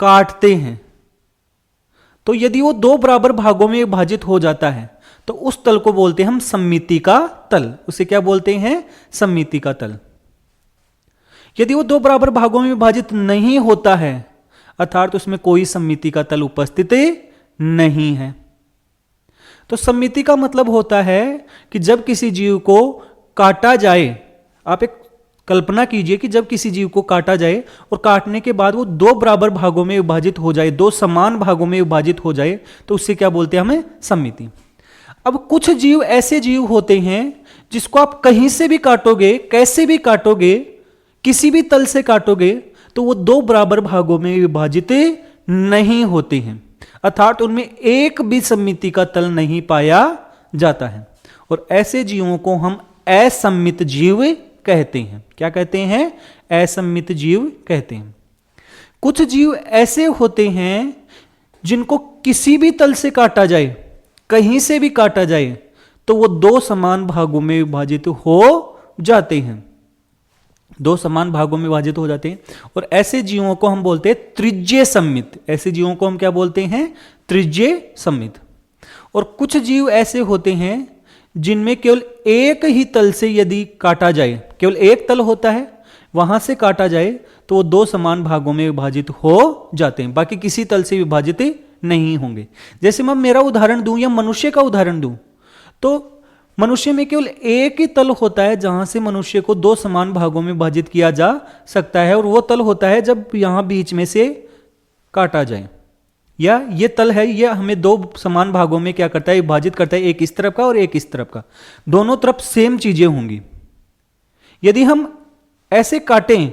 काटते हैं, तो यदि वो दो बराबर भागों में विभाजित हो जाता है तो उस तल को बोलते हैं हम सम्मिति का तल। उसे क्या बोलते हैं, सम्मिति का तल। यदि वो दो बराबर भागों में विभाजित नहीं होता है, अर्थात उसमें कोई सम्मिति का तल उपस्थित नहीं है। तो सम्मिति का मतलब होता है कि जब किसी जीव को काटा जाए, आप एक कल्पना कीजिए कि जब किसी जीव को काटा जाए और काटने के बाद वो दो बराबर भागों में विभाजित हो जाए, दो समान भागों में विभाजित हो जाए, तो उससे क्या बोलते हैं हमें, सम्मिति। अब कुछ जीव ऐसे जीव होते हैं जिसको आप कहीं से भी काटोगे, कैसे भी काटोगे, किसी भी तल से काटोगे, तो वो दो बराबर भागों में विभाजित नहीं होते हैं, अर्थात उनमें एक भी सम्मिति का तल नहीं पाया जाता है। और ऐसे जीवों को हम असम्मित जीव कहते हैं। क्या कहते हैं, असम्मित जीव कहते हैं। कुछ जीव ऐसे होते हैं जिनको किसी भी तल से काटा जाए, कहीं से भी काटा जाए, तो वो दो समान भागों में विभाजित हो जाते हैं, दो समान भागों में विभाजित हो जाते हैं। और ऐसे जीवों को हम बोलते हैं त्रिज्य सम्मित। ऐसे जीवों को हम क्या बोलते हैं, त्रिज्य सम्मित। और कुछ जीव ऐसे होते हैं जिनमें केवल एक ही तल से यदि काटा जाए, केवल एक तल होता है, वहां से काटा जाए तो वो दो समान भागों में विभाजित हो जाते हैं, बाकी किसी तल से विभाजित नहीं होंगे। जैसे मैं मेरा उदाहरण दूं या मनुष्य का उदाहरण दूं, तो मनुष्य में केवल एक ही तल होता है जहां से मनुष्य को दो समान भागों में विभाजित किया जा सकता है, और वो तल होता है जब यहां बीच में से काटा जाए, या ये तल है, ये हमें दो समान भागों में क्या करता है, विभाजित करता है, एक इस तरफ का और एक इस तरफ का। दोनों तरफ सेम चीजें होंगी। यदि हम ऐसे काटें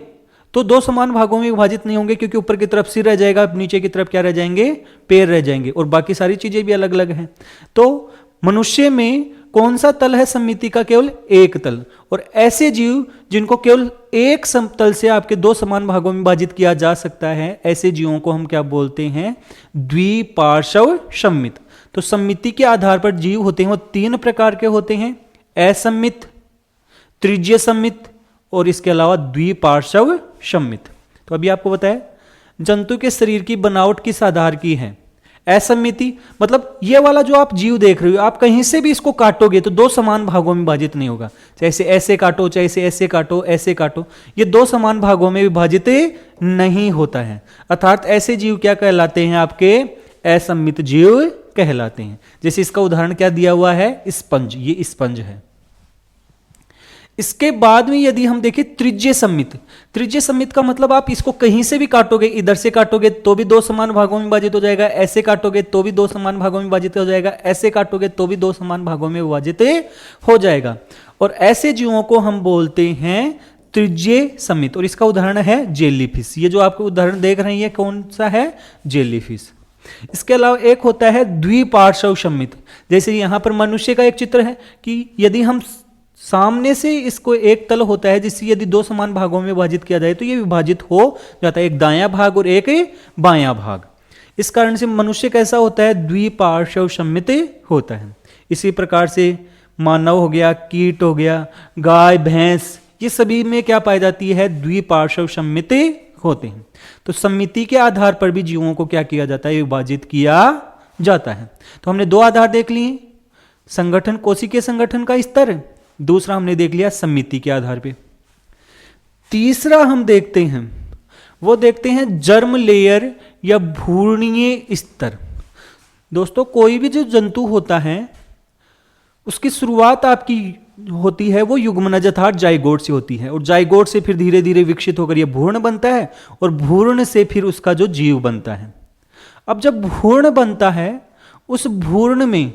तो दो समान भागों में विभाजित नहीं होंगे, क्योंकि ऊपर की तरफ सिर रह जाएगा, नीचे की तरफ क्या रह जाएंगे, पैर रह जाएंगे, और बाकी सारी चीजें भी अलग अलग हैं। तो मनुष्य में कौन सा तल है सममिति का, केवल एक तल। और ऐसे जीव जिनको केवल एक समतल से आपके दो समान भागों में विभाजित किया जा सकता है, ऐसे जीवों को हम क्या बोलते हैं, द्विपार्श्व सममित। तो सममिति के आधार पर जीव होते हैं वो तीन प्रकार के होते हैं, असममित, त्रिज्य सममित और इसके अलावा द्विपार्श्व सममित। तो अभी आपको बताया जंतु के शरीर की बनावट किस आधार की है, असममिति। मतलब ये वाला जो आप जीव देख रहे हो, आप कहीं से भी इसको काटोगे तो दो समान भागों में विभाजित नहीं होगा, चाहे इसे ऐसे काटो, चाहे इसे ऐसे काटो, ऐसे काटो, ये दो समान भागों में विभाजित नहीं होता है। अर्थात ऐसे जीव क्या कहलाते हैं, आपके असममित जीव कहलाते हैं। जैसे इसका उदाहरण क्या दिया हुआ है, स्पंज, ये स्पंज है। इसके बाद में यदि हम देखें त्रिज्य सममित, त्रिज्य सममित का मतलब आप इसको कहीं से भी काटोगे, इधर से काटोगे तो भी दो समान भागों में विभाजित हो जाएगा, ऐसे काटोगे तो भी दो समान भागों में विभाजित हो जाएगा, ऐसे काटोगे तो भी दो समान भागों में विभाजित हो जाएगा। और ऐसे जीवों को हम बोलते हैं त्रिज्य सममित। और इसका उदाहरण है जेलीफिश। ये जो आपको उदाहरण देख रहे हैं ये कौन सा है, जेलीफिश। इसके अलावा एक होता है द्विपार्श्व सममित। जैसे यहां पर मनुष्य का एक चित्र है कि यदि हम सामने से इसको एक तल होता है जिससे यदि दो समान भागों में विभाजित किया जाए तो ये विभाजित हो जाता है, एक दायां भाग और एक बायां भाग। इस कारण से मनुष्य कैसा होता है, द्विपार्श्व सममित होता है। इसी प्रकार से मानव हो गया, कीट हो गया, गाय, भैंस, ये सभी में क्या पाई जाती है, द्विपार्श्व सममित होते हैं। तो सममिति के आधार पर भी जीवों को क्या किया जाता है, विभाजित किया जाता है। तो हमने दो आधार देख लिए, संगठन, कोशिकीय संगठन का स्तर, दूसरा हमने देख लिया सममिति के आधार पे। तीसरा हम देखते हैं, वो देखते हैं जर्म लेयर या भ्रूणीय स्तर। दोस्तों कोई भी जो जंतु होता है उसकी शुरुआत आपकी होती है वो युग्मनज अर्थात जाइगोट से होती है, और जाइगोट से फिर धीरे धीरे विकसित होकर यह भ्रूण बनता है, और भ्रूण से फिर उसका जो जीव बनता है। अब जब भ्रूण बनता है, उस भ्रूण में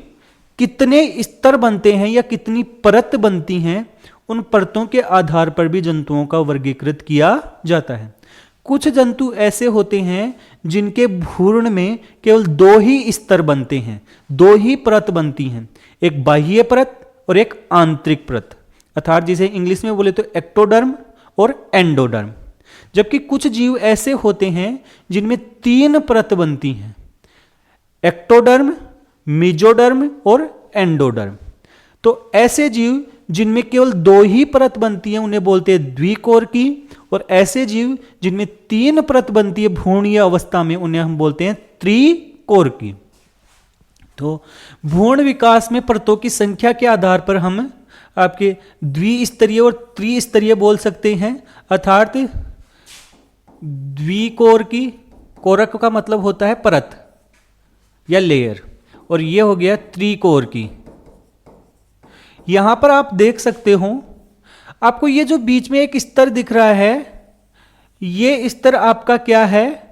कितने स्तर बनते हैं या कितनी परत बनती हैं, उन परतों के आधार पर भी जंतुओं का वर्गीकृत किया जाता है। कुछ जंतु ऐसे होते हैं जिनके भ्रूण में केवल दो ही स्तर बनते हैं, दो ही परत बनती हैं, एक बाह्य परत और एक आंतरिक परत, अर्थात जिसे इंग्लिश में बोले तो एक्टोडर्म और एंडोडर्म। जबकि कुछ जीव ऐसे होते हैं जिनमें तीन परत बनती हैं, एक्टोडर्म, मेजोडर्म और एंडोडर्म। तो ऐसे जीव जिनमें केवल दो ही परत बनती है उन्हें बोलते हैं द्विकोरकी, और ऐसे जीव जिनमें तीन परत बनती है भ्रूणीय अवस्था में उन्हें हम बोलते हैं त्रिकोरकी। तो भ्रूण विकास में परतों की संख्या के आधार पर हम आपके द्विस्तरीय और त्रिस्तरीय बोल सकते हैं, अर्थात द्विकोरकी, कोरक का मतलब होता है परत या लेयर, और ये हो गया त्रिकोरकी। यहां पर आप देख सकते हो, आपको ये जो बीच में एक स्तर दिख रहा है, ये स्तर आपका क्या है,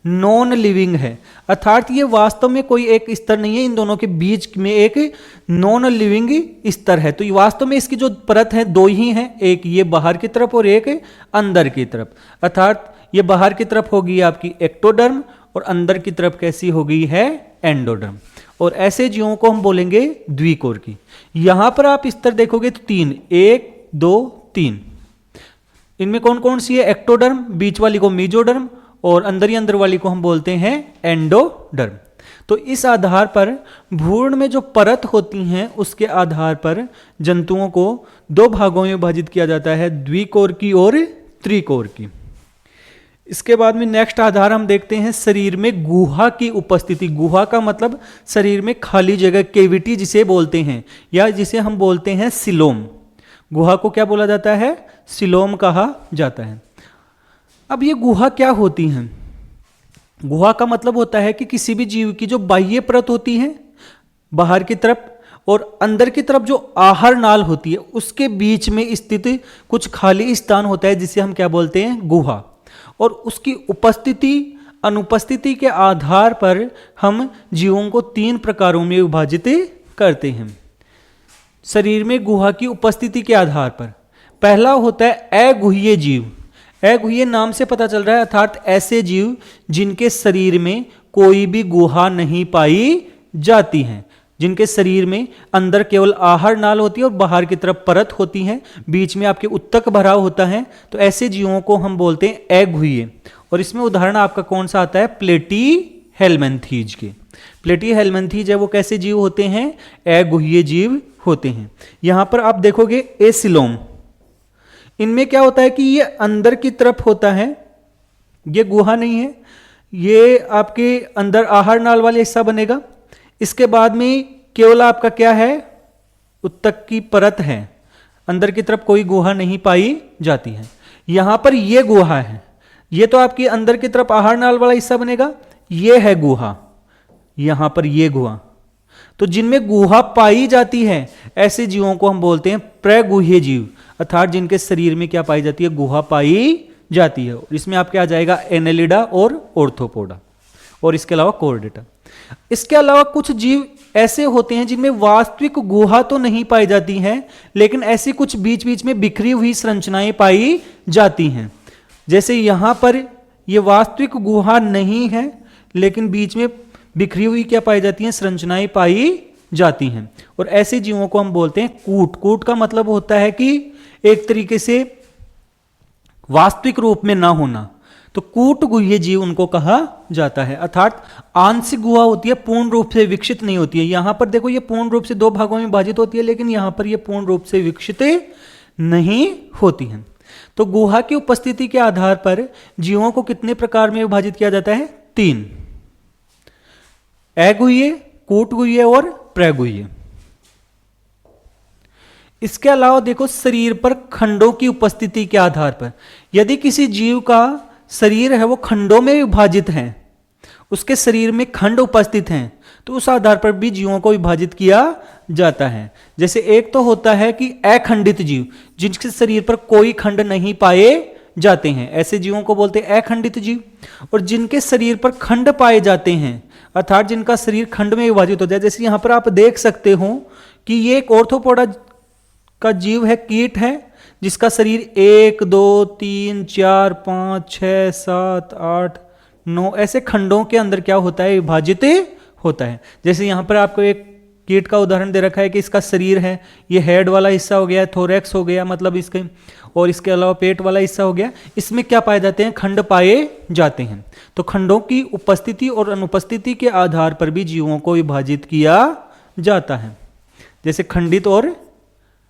नॉन लिविंग है, अर्थात ये वास्तव में कोई एक स्तर नहीं है, इन दोनों के बीच में एक नॉन लिविंग स्तर है। तो ये वास्तव में इसकी जो परत है दो ही हैं, एक ये बाहर की तरफ और एक अंदर की तरफ, अर्थात ये बाहर की तरफ होगी आपकी एक्टोडर्म और अंदर की तरफ कैसी हो गई है, एंडोडर्म। और ऐसे जीवों को हम बोलेंगे द्विकोरकी। यहां पर आप स्तर देखोगे तो तीन, 1 2 3, इनमें कौन कौन सी है, एक्टोडर्म, बीच वाली को मेजोडर्म और अंदर ही अंदर वाली को हम बोलते हैं एंडोडर्म। तो इस आधार पर भ्रूण में जो परत होती हैं उसके आधार पर जंतुओं को दो भागों में विभाजित किया जाता है, द्विकोरकी और त्रिकोरकी। इसके बाद में नेक्स्ट आधार हम देखते हैं शरीर में गुहा की उपस्थिति। गुहा का मतलब शरीर में खाली जगह, केविटी जिसे बोलते हैं, या जिसे हम बोलते हैं सिलोम। गुहा को क्या बोला जाता है, सिलोम कहा जाता है। अब ये गुहा क्या होती हैं, गुहा का मतलब होता है कि किसी भी जीव की जो बाह्य परत होती है बाहर की तरफ और अंदर की तरफ जो आहार नाल होती है उसके बीच में स्थित कुछ खाली स्थान होता है जिसे हम क्या बोलते हैं, गुहा। और उसकी उपस्थिति अनुपस्थिति के आधार पर हम जीवों को तीन प्रकारों में विभाजित करते हैं शरीर में गुहा की उपस्थिति के आधार पर। पहला होता है अगुह्य जीव। अगुह्य नाम से पता चल रहा है, अर्थात ऐसे जीव जिनके शरीर में कोई भी गुहा नहीं पाई जाती है, जिनके शरीर में अंदर केवल आहार नाल होती है और बाहर की तरफ परत होती है, बीच में आपके उत्तक भराव होता है, तो ऐसे जीवों को हम बोलते हैं अगुह्य। और इसमें उदाहरण आपका कौन सा आता है? प्लेटी हेलमेंथीज के। प्लेटी हेलमेंथीज है वो कैसे जीव होते हैं? अगुह्य जीव होते हैं। यहां पर आप देखोगे एसिलोम, इनमें क्या होता है कि ये अंदर की तरफ होता है, ये गुहा नहीं है, ये आपके अंदर आहार नाल वाले हिस्सा बनेगा। इसके बाद में केवल आपका क्या है? उत्तक की परत है, अंदर की तरफ कोई गुहा नहीं पाई जाती है। यहां पर ये गुहा है, ये तो आपकी अंदर की तरफ आहार नाल वाला हिस्सा बनेगा, ये है गुहा, यहां पर ये गुहा। तो जिनमें गुहा पाई जाती है ऐसे जीवों को हम बोलते हैं प्रगुह्य जीव, अर्थात जिनके शरीर में क्या पाई जाती है? गुहा पाई जाती है। इसमें आपके आ जाएगा एनेलिडा और ऑर्थोपोडा, और इसके अलावा कोर्डेटा। इसके अलावा कुछ जीव ऐसे होते हैं जिनमें वास्तविक गुहा तो नहीं पाई जाती है, लेकिन ऐसी कुछ बीच बीच में बिखरी हुई संरचनाएं पाई जाती हैं। जैसे यहां पर यह वास्तविक गुहा नहीं है, लेकिन बीच में बिखरी हुई क्या पाई जाती हैं? संरचनाएं पाई जाती हैं। और ऐसे जीवों को हम बोलते हैं कूट। कूट का मतलब होता है कि एक तरीके से वास्तविक रूप में ना होना, तो कूट गुह्य जीव उनको कहा जाता है। अर्थात आंशिक गुहा होती है, पूर्ण रूप से विकसित नहीं होती है। यहां पर देखो ये पूर्ण रूप से दो भागों में विभाजित होती है, लेकिन यहां पर ये पूर्ण रूप से विकसित नहीं होती है। तो गुहा की उपस्थिति के आधार पर जीवों को कितने प्रकार में विभाजित किया जाता है? 3, अगुह्य, कूटगुह्य और प्रगुह्य। इसके अलावा देखो शरीर पर खंडों की उपस्थिति के आधार पर, यदि किसी जीव का शरीर है वो खंडों में विभाजित है, उसके शरीर में खंड उपस्थित हैं, तो उस आधार पर भी जीवों को विभाजित किया जाता है। जैसे एक तो होता है कि अखंडित जीव, जिनके शरीर पर कोई खंड नहीं पाए जाते हैं, ऐसे जीवों को बोलते हैं अखंडित जीव। और जिनके शरीर पर खंड पाए जाते हैं, अर्थात जिनका शरीर खंड में विभाजित होता है, जैसे यहां पर आप देख सकते हो कि ये एक ऑर्थोपोडा का जीव है, कीट है, जिसका शरीर 1 2 3 4 5 6 7 8 9 ऐसे खंडों के अंदर क्या होता है? विभाजित होता है। जैसे यहां पर आपको एक कीट का उदाहरण दे रखा है कि इसका शरीर है, ये हेड वाला हिस्सा हो गया, थोरैक्स हो गया, मतलब इसके, और इसके अलावा पेट वाला हिस्सा हो गया। इसमें क्या पाए जाते हैं? खंड पाए जाते हैं। तो खंडों की उपस्थिति और अनुपस्थिति के आधार पर भी जीवों को विभाजित किया जाता है, जैसे खंडित और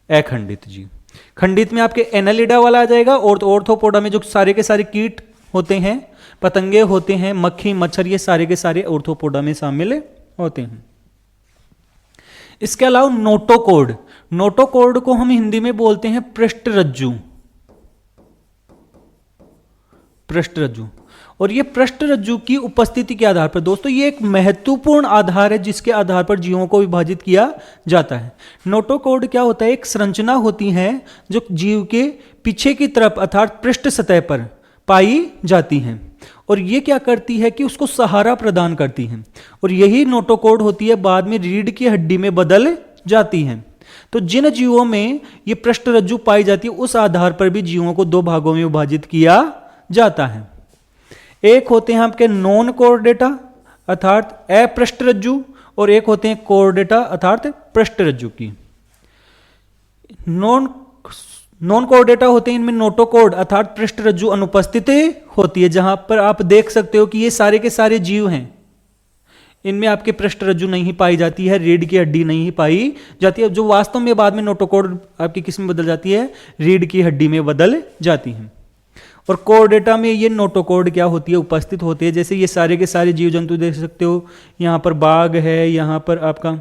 अखंडित जीव। खंडित में आपके एनालिडा वाला आ जाएगा, और ऑर्थोपोडा में जो सारे के सारे कीट होते हैं, पतंगे होते हैं, मक्खी मच्छर, ये सारे के सारे ऑर्थोपोडा में शामिल होते हैं। इसके अलावा नोटोकॉर्ड, नोटोकॉर्ड को हम हिंदी में बोलते हैं पृष्ठरज्जु। पृष्ठरज्जु, और ये पृष्ठरज्जु की उपस्थिति के आधार पर दोस्तों ये एक महत्वपूर्ण आधार है जिसके आधार पर जीवों को विभाजित किया जाता है। नोटोकॉर्ड क्या होता है? एक संरचना होती है जो जीव के पीछे की तरफ अर्थात पृष्ठ सतह पर पाई जाती है, और ये क्या करती है कि उसको सहारा प्रदान करती है, और यही नोटोकॉर्ड होती है बाद में रीढ़ की हड्डी में बदल जाती है। तो जिन जीवों में ये पृष्ठरज्जु पाई जाती है उस आधार पर भी जीवों को 2 भागों में विभाजित किया जाता है। एक होते हैं आपके नॉन कोर्डेटा अर्थात अपृष्ठरज्जु, और एक होते हैं कोर्डेटा अर्थात पृष्ठरज्जु की। नॉन कोर्डेटा होते हैं, इनमें नोटोकॉर्ड अर्थात पृष्ठरज्जु अनुपस्थित होती है, जहां पर आप देख सकते हो कि ये सारे के सारे जीव हैं, इनमें आपके पृष्ठरज्जु नहीं पाई जाती है, रीढ़ की हड्डी नहीं पाई जाती है, जो वास्तव में बाद में नोटोकॉर्ड आपकी किस में बदल जाती है? रीढ़ की हड्डी में बदल जाती है। और कोर्डेटा में ये नोटोकॉर्ड क्या होती है? उपस्थित होती है। जैसे ये सारे के सारे जीव जंतु देख सकते हो, यहां पर बाघ है, यहां पर आपका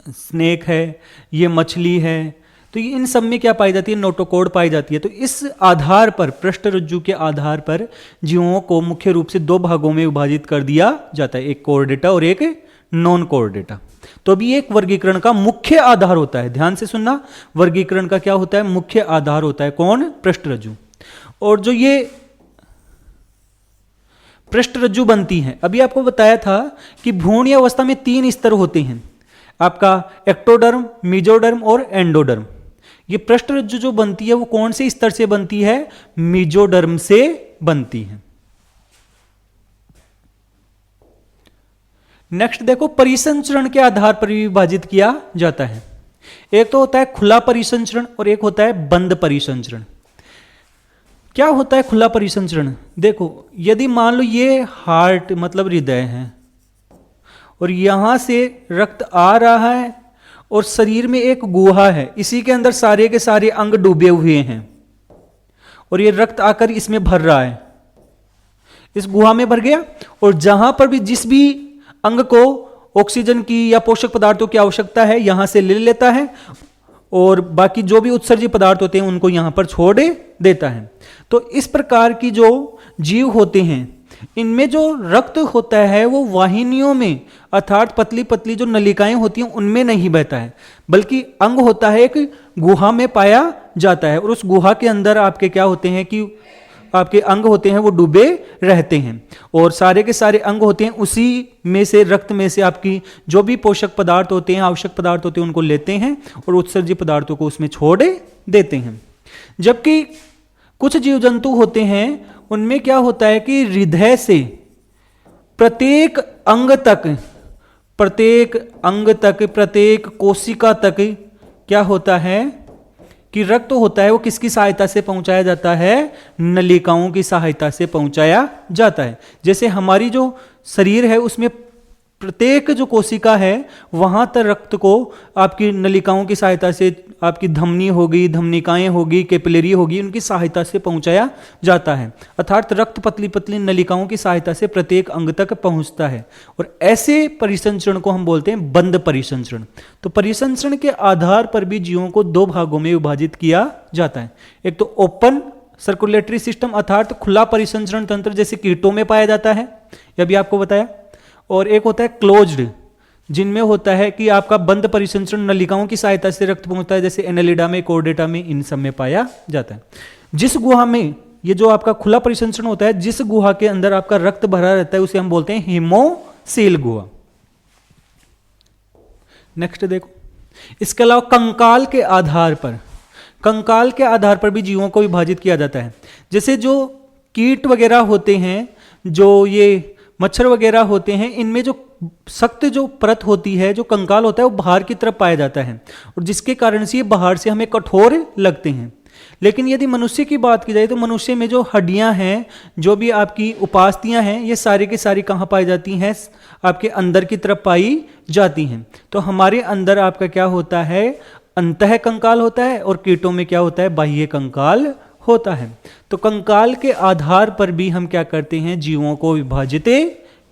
स्नेक है, ये मछली है, तो इन सब में क्या पाई जाती है? नोटोकॉर्ड पाई जाती है। तो इस आधार पर, पृष्ठरज्जु के आधार पर जीवों को मुख्य रूप से 2 भागों में विभाजित कर दिया जाता है, एक कोर्डेटा और एक नॉन कोर्डेटा। तो अभी एक वर्गीकरण का मुख्य आधार होता है, ध्यान से सुनना, वर्गीकरण का क्या होता है? मुख्य आधार होता है कौन? पृष्ठरज्जु। और जो ये पृष्ठरज्जु बनती है, अभी आपको बताया था कि भ्रूणीय अवस्था में 3 स्तर होते हैं, आपका एक्टोडर्म, मेसोडर्म और एंडोडर्म। ये पृष्ठरज्जु जो बनती है वो कौन से स्तर से बनती है? मेसोडर्म से बनती है। नेक्स्ट देखो, परिसंचरण के आधार पर भी विभाजित किया जाता है। एक तो होता है खुला परिसंचरण और एक होता है बंद परिसंचरण। क्या होता है खुला परिसंचरण? देखो, यदि मान लो ये हार्ट मतलब हृदय है और यहां से रक्त आ रहा है और शरीर में एक गुहा है, इसी के अंदर सारे के सारे अंग डूबे हुए हैं और ये रक्त आकर इसमें भर रहा है, इस गुहा में भर गया और जहां पर भी जिस भी अंग को ऑक्सीजन की या पोषक पदार्थों की आवश्यकता है यहां से ले लेता है और बाकी जो भी उत्सर्जी पदार्थ होते हैं उनको यहां पर छोड़ देता है। तो इस प्रकार की जो जीव होते हैं इनमें जो रक्त होता है वो वाहिनियों में अर्थात पतली पतली जो नलिकाएं होती हैं उनमें नहीं बहता है, बल्कि अंग होता है एक गुहा में पाया जाता है और उस गुहा के अंदर आपके क्या होते हैं कि आपके अंग होते हैं वो डूबे रहते हैं और सारे के सारे अंग होते हैं उसी में से रक्त में से आपकी जो भी पोषक पदार्थ होते हैं आवश्यक पदार्थ होते हैं उनको लेते हैं और उत्सर्जी पदार्थों को उसमें छोड़ देते हैं। जबकि कुछ जीव जंतु होते हैं उनमें क्या होता है कि हृदय से प्रत्येक अंग तक प्रत्येक कोशिका तक क्या होता है कि रक्त होता है वो किसकी सहायता से पहुंचाया जाता है? नलिकाओं की सहायता से पहुंचाया जाता है। जैसे हमारी जो शरीर है उसमें प्रत्येक जो कोशिका है वहां तक रक्त को आपकी नलिकाओं की सहायता से, आपकी धमनी होगी, धमनिकाएं होगी, कैपिलरी होगी, उनकी सहायता से पहुंचाया जाता है। अर्थात रक्त पतली पतली नलिकाओं की सहायता से प्रत्येक अंग तक पहुंचता है और ऐसे परिसंचरण को हम बोलते हैं बंद परिसंचरण। तो परिसंचरण के आधार पर भी जीवों को दो भागों में विभाजित किया जाता है। एक तो ओपन सर्कुलेटरी सिस्टम अर्थात खुला परिसंचरण तंत्र जैसे कीटों में पाया जाता है, यह भी आपको बताया, और एक होता है क्लोज्ड जिनमें होता है कि आपका बंद परिसंचरण नलिकाओं की सहायता से रक्त पहुंचता है, जैसे एनेलिडा में, कोर्डेटा में, इन सब में पाया जाता है। जिस गुहा में ये जो आपका खुला परिसंचरण होता है, जिस गुहा के अंदर आपका रक्त भरा रहता है उसे हम बोलते हैं हीमोसील गुहा। नेक्स्ट देखो, इसके अलावा कंकाल के आधार पर भी जीवों को विभाजित किया जाता है। जैसे जो कीट वगैरह होते हैं, जो ये मच्छर वगैरह होते हैं, इनमें जो सख्त जो परत होती है, जो कंकाल होता है, वो बाहर की तरफ पाया जाता है और जिसके कारण से ये बाहर से हमें कठोर लगते हैं। लेकिन यदि मनुष्य की बात की जाए तो मनुष्य में जो हड्डियां हैं, जो भी आपकी उपास्थियां हैं, ये सारी की सारी कहाँ पाई जाती हैं? आपके अंदर की तरफ पाई जाती हैं। तो हमारे अंदर आपका क्या होता है? अंतः कंकाल होता है और कीटों में क्या होता है? बाह्य कंकाल होता है। तो कंकाल के आधार पर भी हम क्या करते हैं? जीवों को विभाजित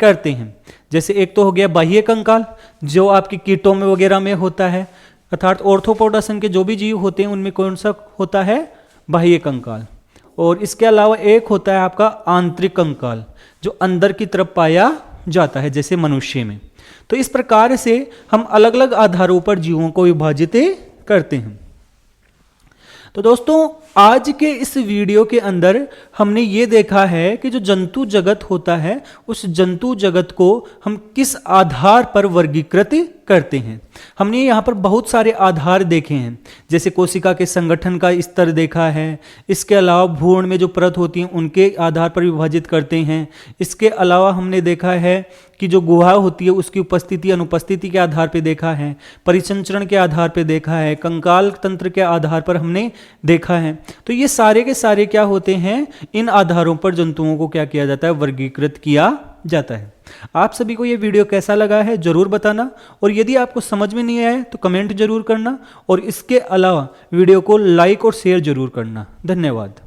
करते हैं। जैसे एक तो हो गया बाह्य कंकाल जो आपकी कीटों में वगैरह में होता है, अर्थात ऑर्थोपोडा संघ के जो भी जीव होते हैं उनमें कौन सा होता है? बाह्य कंकाल। और इसके अलावा एक होता है आपका आंतरिक कंकाल जो अंदर की तरफ पाया जाता है, जैसे मनुष्य में। तो इस प्रकार से हम अलग अलग आधारों पर जीवों को विभाजित करते हैं। तो दोस्तों, आज के इस वीडियो के अंदर हमने ये देखा है कि जो जंतु जगत होता है उस जंतु जगत को हम किस आधार पर वर्गीकृत करते हैं। हमने यहाँ पर बहुत सारे आधार देखे हैं, जैसे कोशिका के संगठन का स्तर देखा है, इसके अलावा भ्रूण में जो परत होती हैं उनके आधार पर विभाजित करते हैं। इसके अलावा हमने देखा है कि जो गुहा होती है उसकी उपस्थिति अनुपस्थिति के आधार पर देखा है, परिसंचरण के आधार पर देखा है, कंकाल तंत्र के आधार पर हमने देखा है। तो ये सारे के सारे क्या होते हैं? इन आधारों पर जंतुओं को क्या किया जाता है? वर्गीकृत किया जाता है। आप सभी को ये वीडियो कैसा लगा है जरूर बताना, और यदि आपको समझ में नहीं आया तो कमेंट जरूर करना, और इसके अलावा वीडियो को लाइक और शेयर जरूर करना। धन्यवाद।